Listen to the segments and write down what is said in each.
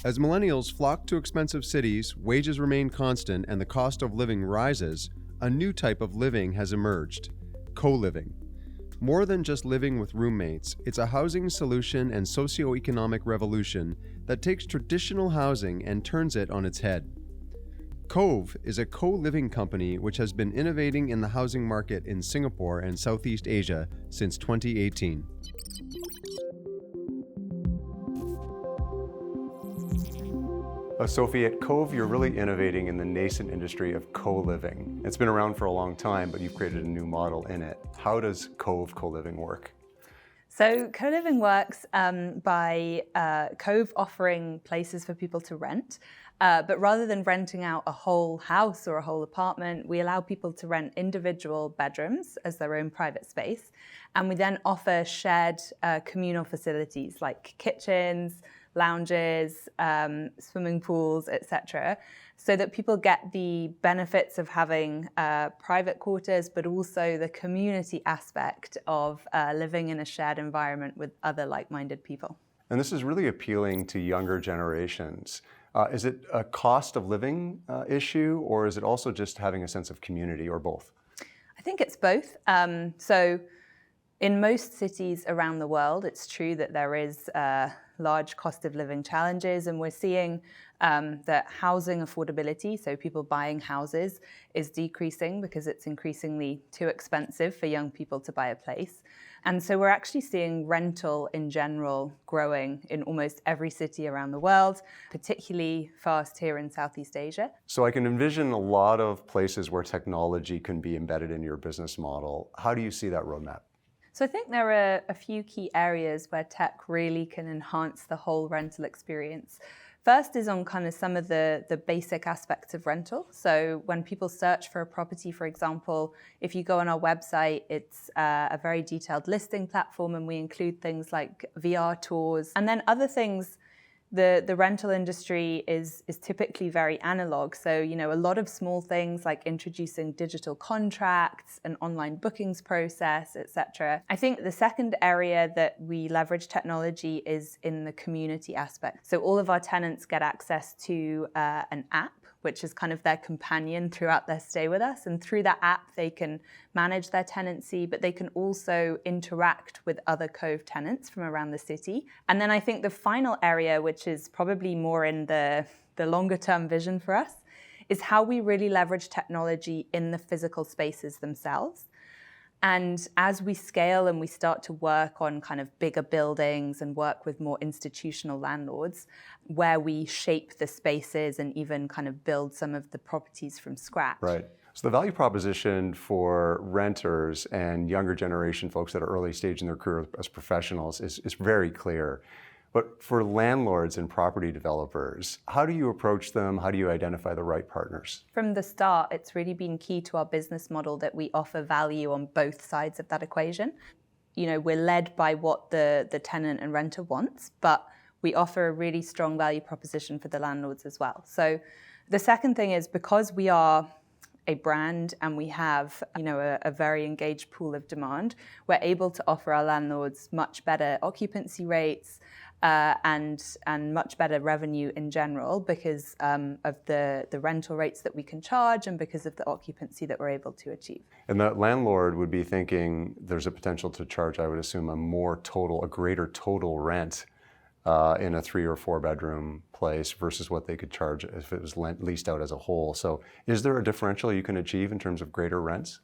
As millennials flock to expensive cities, wages remain constant, and the cost of living rises, a new type of living has emerged: co-living. More than just living with roommates, it's a housing solution and socio-economic revolution that takes traditional housing and turns it on its head. Cove is a co-living company which has been innovating in the housing market in Singapore and Southeast Asia since 2018. Sophie, at Cove, you're really innovating in the nascent industry of co-living. It's been around for a long time, but you've created a new model in it. How does Cove co-living work? So co-living works by Cove offering places for people to rent, but rather than renting out a whole house or a whole apartment, we allow people to rent individual bedrooms as their own private space, and we then offer shared communal facilities like kitchens, lounges, swimming pools, etc., so that people get the benefits of having private quarters, but also the community aspect of living in a shared environment with other like-minded people. And this is really appealing to younger generations. Is it a cost of living issue, or is it also just having a sense of community, or both? I think it's both. So in most cities around the world, it's true that there is large cost of living challenges, and we're seeing that housing affordability, so people buying houses, is decreasing because it's increasingly too expensive for young people to buy a place. And so we're actually seeing rental in general growing in almost every city around the world, particularly fast here in Southeast Asia. So I can envision a lot of places where technology can be embedded in your business model. How do you see that roadmap? So I think there are a few key areas where tech really can enhance the whole rental experience. First is on kind of some of the basic aspects of rental. So when people search for a property, for example, if you go on our website, it's a very detailed listing platform, and we include things like VR tours. And then other things, the rental industry is typically very analog. So, a lot of small things like introducing digital contracts, an online bookings process, etc. I think the second area that we leverage technology is in the community aspect. So all of our tenants get access to an app, which is kind of their companion throughout their stay with us. And through that app, they can manage their tenancy, but they can also interact with other Cove tenants from around the city. And then I think the final area, which is probably more in the longer term vision for us, is how we really leverage technology in the physical spaces themselves. And as we scale and we start to work on kind of bigger buildings and work with more institutional landlords, where we shape the spaces and even kind of build some of the properties from scratch. Right. So the value proposition for renters and younger generation folks that are early stage in their career as professionals is very clear. But for landlords and property developers, how do you approach them? How do you identify the right partners? From the start, it's really been key to our business model that we offer value on both sides of that equation. We're led by what the tenant and renter wants, but we offer a really strong value proposition for the landlords as well. So the second thing is, because we are a brand and we have a very engaged pool of demand, we're able to offer our landlords much better occupancy rates, and much better revenue in general because of the rental rates that we can charge and because of the occupancy that we're able to achieve. And that landlord would be thinking there's a potential to charge, I would assume, a greater total rent in a 3 or 4 bedroom place versus what they could charge if it was leased out as a whole. So is there a differential you can achieve in terms of greater rents?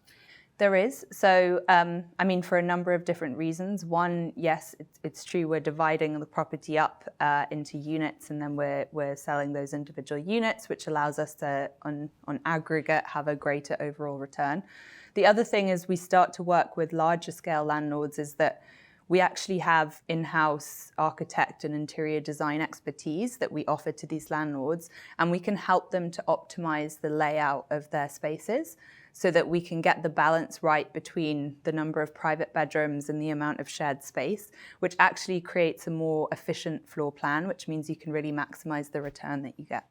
There is. So, for a number of different reasons. One, yes, it's true, we're dividing the property up into units, and then we're selling those individual units, which allows us to, on aggregate, have a greater overall return. The other thing is we start to work with larger scale landlords is that we actually have in-house architect and interior design expertise that we offer to these landlords, and we can help them to optimize the layout of their spaces so that we can get the balance right between the number of private bedrooms and the amount of shared space, which actually creates a more efficient floor plan, which means you can really maximize the return that you get.